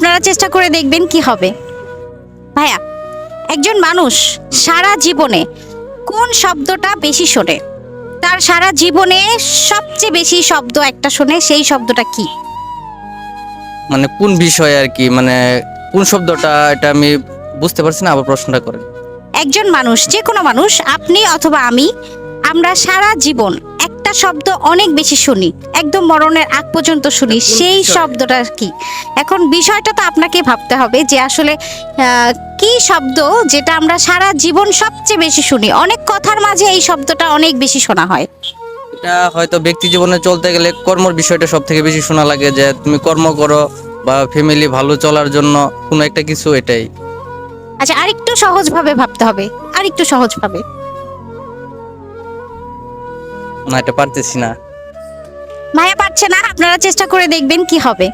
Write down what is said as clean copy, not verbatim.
আপনারা চেষ্টা করে দেখবেন কি হবে। ভাইয়া, একজন মানুষ সারা জীবনে কোন শব্দটা বেশি শোনে? তার সারা জীবনে সবচেয়ে বেশি শব্দ একটা শোনে, সেই শব্দটা কি? মানে কোন বিষয় আর কি, মানে কোন শব্দটা, এটা আমি বুঝতে পারছি না, আবার প্রশ্নটা করেন। একজন মানুষ, যে কোনো মানুষ, আপনি অথবা আমি, আমরা সারা জীবন একটা শব্দ অনেক বেশি শুনি, একদম মরণের আগ পর্যন্ত শুনি, কোন সেই বিষয়? শব্দটা কি? এখন বিষয়টা তো আপনাকে ভাবতে হবে যে আসলে কি শব্দ যেটা আমরা সারা জীবন সবচেয়ে বেশি শুনি। অনেক কথার মাঝে এই শব্দটা অনেক বেশি শোনা হয়। এটা হয়তো ব্যক্তি জীবনে চলতে গেলে কর্মর বিষয়টা সব থেকে বেশি শোনা লাগে, যে তুমি কর্ম করো বা ফ্যামিলি ভালো চলার জন্য কোনো একটা কিছু, এটাই। আচ্ছা, আরেকটু সহজভাবে ভাবতে হবে, আরেকটু সহজভাবে। না, এটা পারতেছি না। মায়া পাচ্ছে না, আপনারা চেষ্টা করে দেখবেন কি হবে।